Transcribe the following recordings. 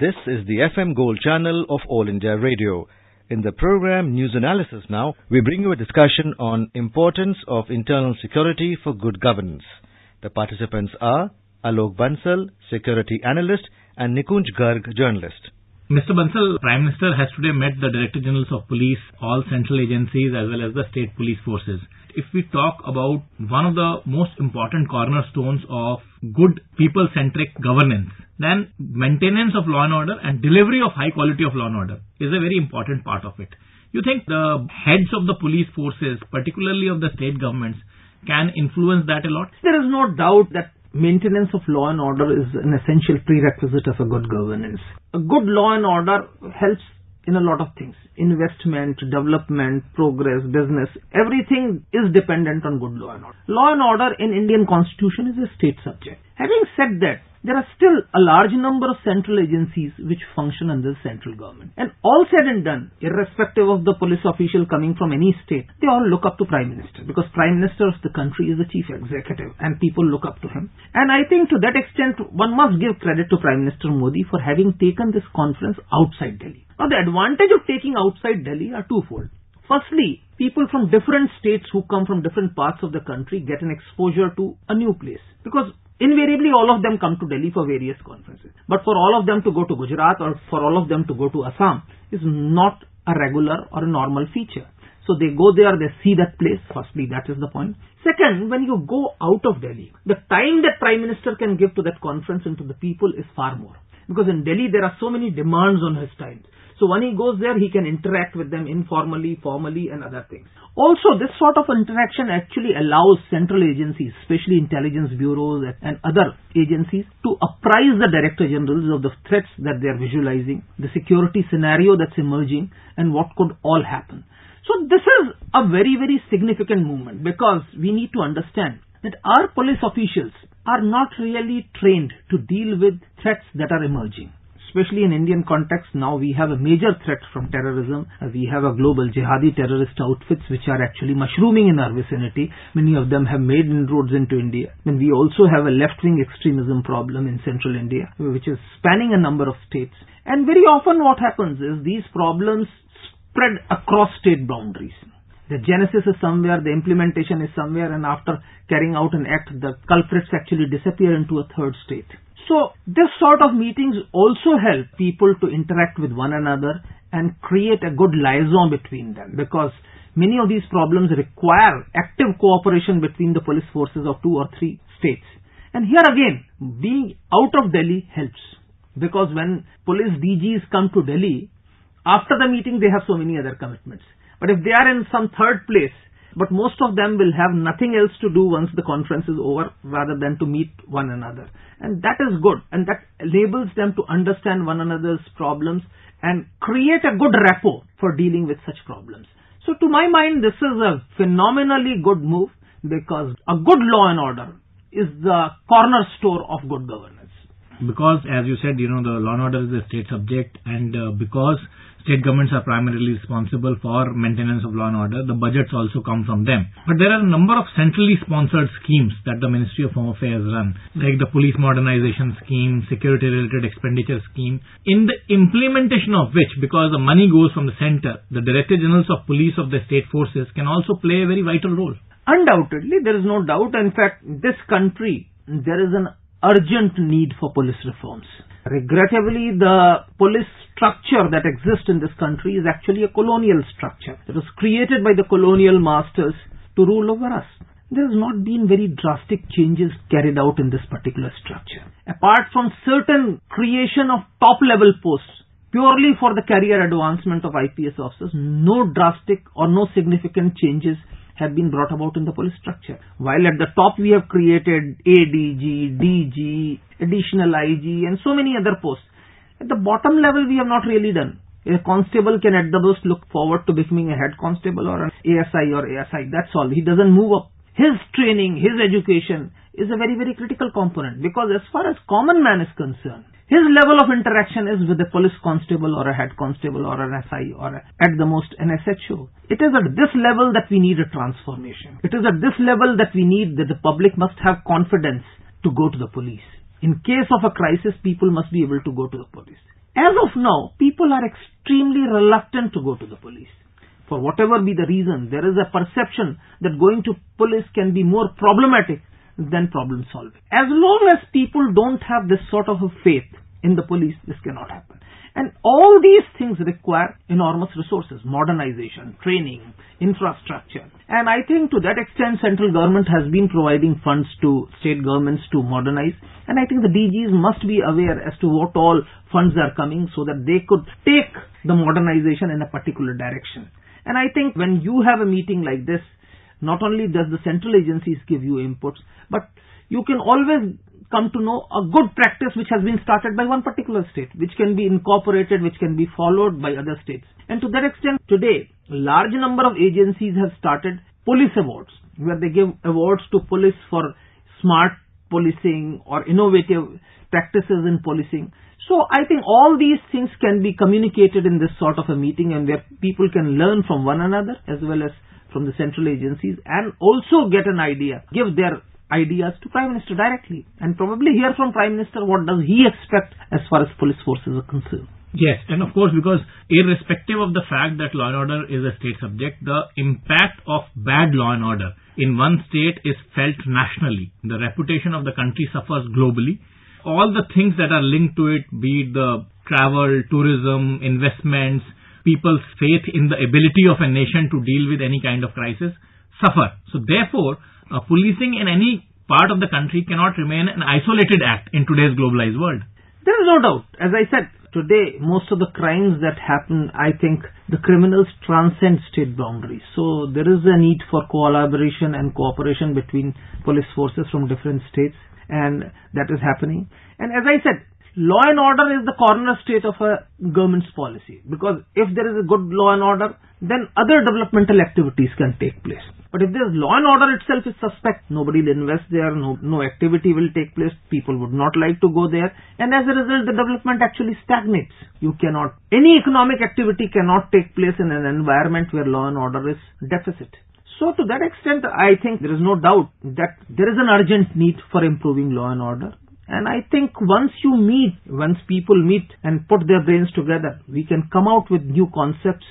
This is the FM Gold channel of All India Radio. In the program News Analysis now, we bring you a discussion on importance of internal security for good governance. The participants are Alok Bansal, security analyst, and Nikunj Garg, journalist. Mr. Bansal, Prime Minister has today met the Director Generals of Police, all central agencies as well as the state police forces. If we talk about one of the most important cornerstones of good people-centric governance, then maintenance of law and order and delivery of high quality of law and order is a very important part of it. You think the heads of the police forces, particularly of the state governments, can influence that a lot? There is no doubt that maintenance of law and order is an essential prerequisite of a good governance. A good law and order helps in a lot of things. Investment, development, progress, business, everything is dependent on good law and order. Law and order in Indian constitution is a state subject. Having said that, there are still a large number of central agencies which function under the central government. And all said and done, irrespective of the police official coming from any state, they all look up to Prime Minister because Prime Minister of the country is the chief executive and people look up to him. And I think to that extent, one must give credit to Prime Minister Modi for having taken this conference outside Delhi. Now the advantage of taking outside Delhi are twofold. Firstly, people from different states who come from different parts of the country get an exposure to a new place. Because invariably all of them come to Delhi for various conferences. But for all of them to go to Gujarat or for all of them to go to Assam is not a regular or a normal feature. So they go there, they see that place. Firstly, that is the point. Second, when you go out of Delhi, the time that Prime Minister can give to that conference and to the people is far more. Because in Delhi there are so many demands on his time. So when he goes there, he can interact with them informally, formally and other things. Also, this sort of interaction actually allows central agencies, especially intelligence bureaus and other agencies, to apprise the Director Generals of the threats that they are visualizing, the security scenario that's emerging and what could all happen. So this is a very, very significant movement because we need to understand that our police officials are not really trained to deal with threats that are emerging. Especially in Indian context, now we have a major threat from terrorism. We have a global jihadi terrorist outfits which are actually mushrooming in our vicinity. Many of them have made inroads into India. And we also have a left-wing extremism problem in central India, which is spanning a number of states. And very often what happens is these problems spread across state boundaries. The genesis is somewhere, the implementation is somewhere, and after carrying out an act, the culprits actually disappear into a third state. So this sort of meetings also help people to interact with one another and create a good liaison between them because many of these problems require active cooperation between the police forces of 2 or 3 states. And here again, being out of Delhi helps because when police DGs come to Delhi, after the meeting they have so many other commitments. But if they are in some third place, but most of them will have nothing else to do once the conference is over rather than to meet one another. And that is good. And that enables them to understand one another's problems and create a good rapport for dealing with such problems. So to my mind, this is a phenomenally good move because a good law and order is the cornerstone of good governance. Because as you said, the law and order is a state subject and because state governments are primarily responsible for maintenance of law and order, the budgets also come from them. But there are a number of centrally sponsored schemes that the Ministry of Home Affairs run, like the Police Modernization Scheme, Security-Related Expenditure Scheme, in the implementation of which, because the money goes from the center, the Director Generals of Police of the state forces can also play a very vital role. Undoubtedly, there is no doubt. In fact, this country, there is an urgent need for police reforms. Regrettably, the police structure that exists in this country is actually a colonial structure. It was created by the colonial masters to rule over us. There has not been very drastic changes carried out in this particular structure. Apart from certain creation of top-level posts, purely for the career advancement of IPS officers, no drastic or no significant changes have been brought about in the police structure. While at the top we have created ADG, DG, additional IG and so many other posts. At the bottom level we have not really done. A constable can at the most look forward to becoming a head constable or an ASI or ASI. That's all. He doesn't move up. His training, his education is a very, very critical component because as far as common man is concerned, his level of interaction is with a police constable or a head constable or an SI or at the most an SHO. It is at this level that we need a transformation. It is at this level that we need that the public must have confidence to go to the police. In case of a crisis, people must be able to go to the police. As of now, people are extremely reluctant to go to the police. For whatever be the reason, there is a perception that going to police can be more problematic than problem solving. As long as people don't have this sort of a faith in the police, this cannot happen. And all these things require enormous resources, modernization, training, infrastructure. And I think to that extent, central government has been providing funds to state governments to modernize. And I think the DGs must be aware as to what all funds are coming so that they could take the modernization in a particular direction. And I think when you have a meeting like this, not only does the central agencies give you inputs, but you can always come to know a good practice which has been started by one particular state, which can be incorporated, which can be followed by other states. And to that extent, today, a large number of agencies have started police awards, where they give awards to police for smart policing or innovative practices in policing. So I think all these things can be communicated in this sort of a meeting, and where people can learn from one another as well as from the central agencies, and also get an idea, give their ideas to Prime Minister directly, and probably hear from Prime Minister what does he expect as far as police forces are concerned. Yes, and of course, because irrespective of the fact that law and order is a state subject, the impact of bad law and order in one state is felt nationally. The reputation of the country suffers globally. All the things that are linked to it, be it the travel, tourism, investments, people's faith in the ability of a nation to deal with any kind of crisis, suffer. So therefore, policing in any part of the country cannot remain an isolated act in today's globalized world. There is no doubt. As I said, today, most of the crimes that happen, I think the criminals transcend state boundaries. So there is a need for collaboration and cooperation between police forces from different states, and that is happening. And as I said, law and order is the cornerstone of a government's policy, because if there is a good law and order, then other developmental activities can take place. But if there is law and order itself is suspect, nobody will invest there, no activity will take place, people would not like to go there, and as a result the development actually stagnates. Any economic activity cannot take place in an environment where law and order is deficit. So to that extent, I think there is no doubt that there is an urgent need for improving law and order. And I think once people meet and put their brains together, we can come out with new concepts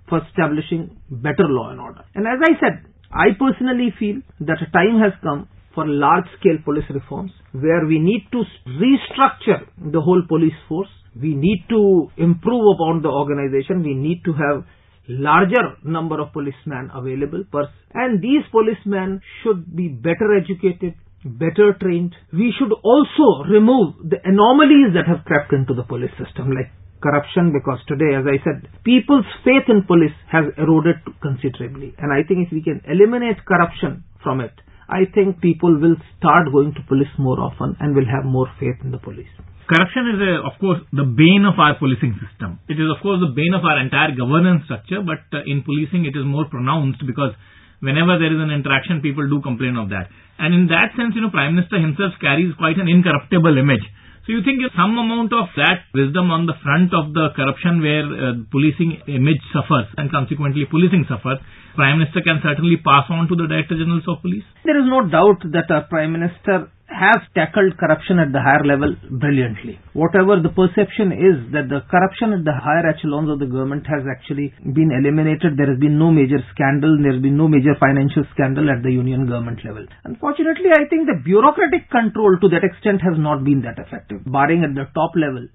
for establishing better law and order. And as I said, I personally feel that a time has come for large-scale police reforms, where we need to restructure the whole police force. We need to improve upon the organization. We need to have larger number of policemen available, and these policemen should be better educated, better trained. We should also remove the anomalies that have crept into the police system, like corruption, because today, as I said, people's faith in police has eroded considerably. And I think if we can eliminate corruption from it, I think people will start going to police more often and will have more faith in the police. Corruption is, of course, the bane of our policing system. It is, of course, the bane of our entire governance structure, but in policing it is more pronounced, because whenever there is an interaction, people do complain of that. And in that sense, Prime Minister himself carries quite an incorruptible image. So you think some amount of that wisdom on the front of the corruption where policing image suffers and consequently policing suffers, Prime Minister can certainly pass on to the Director Generals of Police? There is no doubt that our Prime Minister has tackled corruption at the higher level brilliantly. Whatever the perception is that the corruption at the higher echelons of the government has actually been eliminated, there has been no major scandal, there has been no major financial scandal at the union government level. Unfortunately, I think the bureaucratic control to that extent has not been that effective, barring at the top level.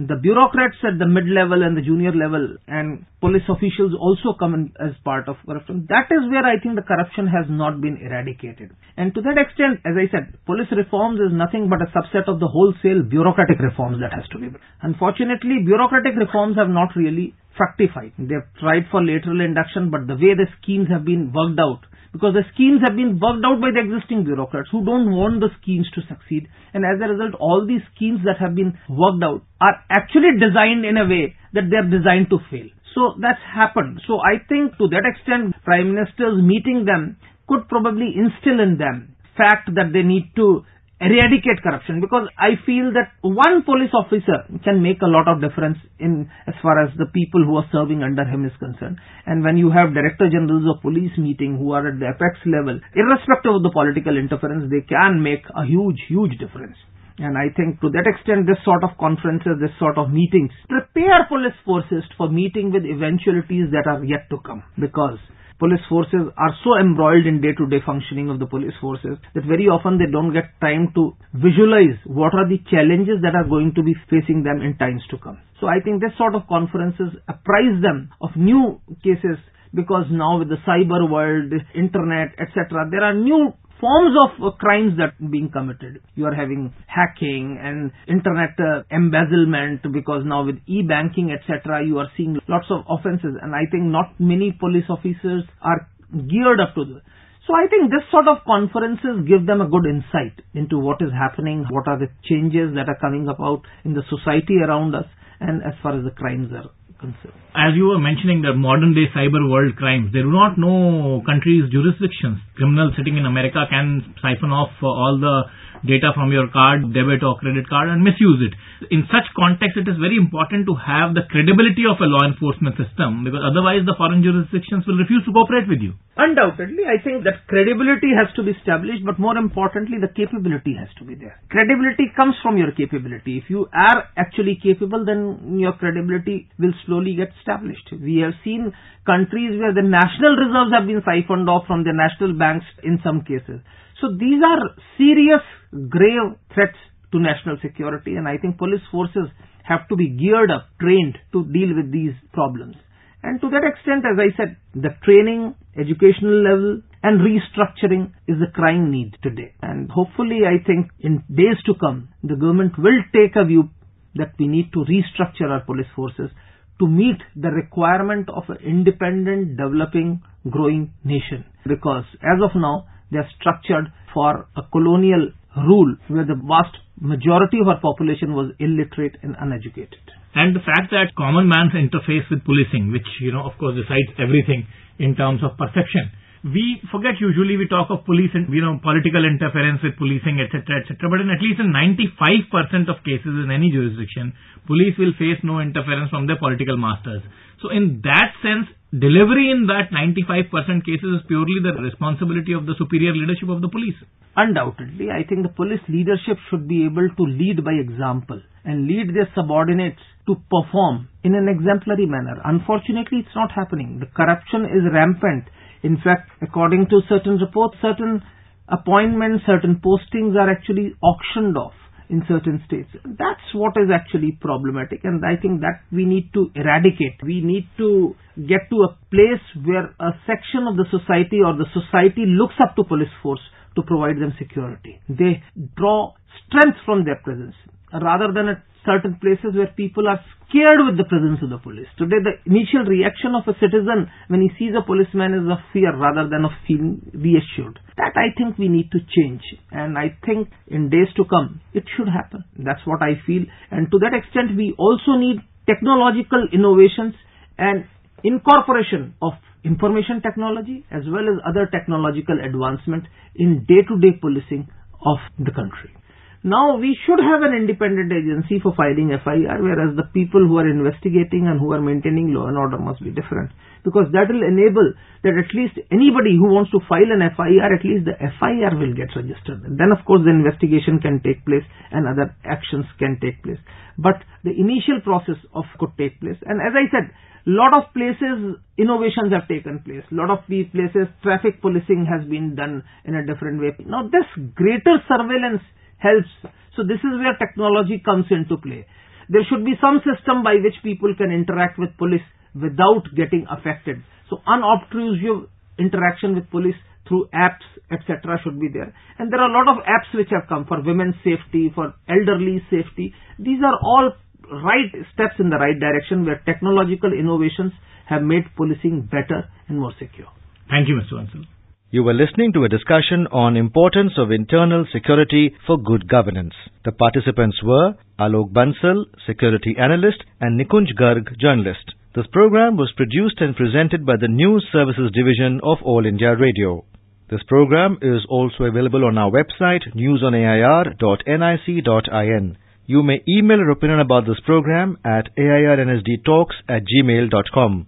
The bureaucrats at the mid-level and the junior level and police officials also come in as part of corruption. That is where I think the corruption has not been eradicated. And to that extent, as I said, police reforms is nothing but a subset of the wholesale bureaucratic reforms that has to be made. Unfortunately, bureaucratic reforms have not really fructified. They have tried for lateral induction, but the way the schemes have been worked out, because the schemes have been worked out by the existing bureaucrats who don't want the schemes to succeed, and as a result all these schemes that have been worked out are actually designed in a way that they are designed to fail. So that's happened. So I think to that extent Prime Ministers meeting them could probably instill in them fact that they need to eradicate corruption, because I feel that one police officer can make a lot of difference in as far as the people who are serving under him is concerned. And when you have Director Generals of Police meeting who are at the apex level, irrespective of the political interference, they can make a huge difference. And I think to that extent, this sort of conferences, this sort of meetings, prepare police forces for meeting with eventualities that are yet to come. Because police forces are so embroiled in day-to-day functioning of the police forces that very often they don't get time to visualize what are the challenges that are going to be facing them in times to come. So I think this sort of conferences apprise them of new cases, because now with the cyber world, internet, etc., there are new forms of crimes that are being committed. You are having hacking and internet embezzlement, because now with e-banking, etc., you are seeing lots of offences, and I think not many police officers are geared up to this. So I think this sort of conferences give them a good insight into what is happening, what are the changes that are coming about in the society around us, and as far as the crimes are concerned. As you were mentioning the modern day cyber world crimes, they do not know countries' jurisdictions. Criminals sitting in America can siphon off all the data from your card, debit or credit card, and misuse it. In such context, it is very important to have the credibility of a law enforcement system, because otherwise the foreign jurisdictions will refuse to cooperate with you. Undoubtedly, I think that credibility has to be established, but more importantly, the capability has to be there. Credibility comes from your capability. If you are actually capable, then your credibility will slowly get established. We have seen countries where the national reserves have been siphoned off from the national banks in some cases. So these are serious, grave threats to national security, and I think police forces have to be geared up, trained to deal with these problems. And to that extent, as I said, the training, educational level and restructuring is the crying need today. And hopefully, I think in days to come, the government will take a view that we need to restructure our police forces to meet the requirement of an independent, developing, growing nation. Because as of now, they are structured for a colonial rule where the vast majority of our population was illiterate and uneducated. And the fact that common man's interface with policing, which, of course decides everything in terms of perception. We forget usually we talk of police and, political interference with policing, etc., etc. But in at least in 95% of cases in any jurisdiction, police will face no interference from their political masters. So in that sense, delivery in that 95% cases is purely the responsibility of the superior leadership of the police. Undoubtedly, I think the police leadership should be able to lead by example and lead their subordinates to perform in an exemplary manner. Unfortunately, it's not happening. The corruption is rampant. In fact, according to certain reports, certain appointments, certain postings are actually auctioned off in certain states. That's what is actually problematic, and I think that we need to eradicate. We need to get to a place where a section of the society or the society looks up to police force to provide them security. They draw strength from their presence, rather than at certain places where people are scared with the presence of the police. Today, the initial reaction of a citizen when he sees a policeman is of fear rather than of feeling reassured. That I think we need to change, and I think in days to come, it should happen. That's what I feel, and to that extent, we also need technological innovations and incorporation of information technology as well as other technological advancement in day-to-day policing of the country. Now, we should have an independent agency for filing FIR, whereas the people who are investigating and who are maintaining law and order must be different. Because that will enable that at least anybody who wants to file an FIR, at least the FIR will get registered. And then, of course, the investigation can take place and other actions can take place. But the initial process could take place. And as I said, lot of places, innovations have taken place. Lot of places, traffic policing has been done in a different way. Now, this greater surveillance helps. So this is where technology comes into play. There should be some system by which people can interact with police without getting affected. So unobtrusive interaction with police through apps, etc. should be there. And there are a lot of apps which have come for women's safety, for elderly safety. These are all right steps in the right direction where technological innovations have made policing better and more secure. Thank you, Mr. Vansal. You were listening to a discussion on importance of internal security for good governance. The participants were Alok Bansal, security analyst, and Nikunj Garg, journalist. This program was produced and presented by the News Services Division of All India Radio. This program is also available on our website newsonair.nic.in. You may email your opinion about this program at airnsdtalks@gmail.com.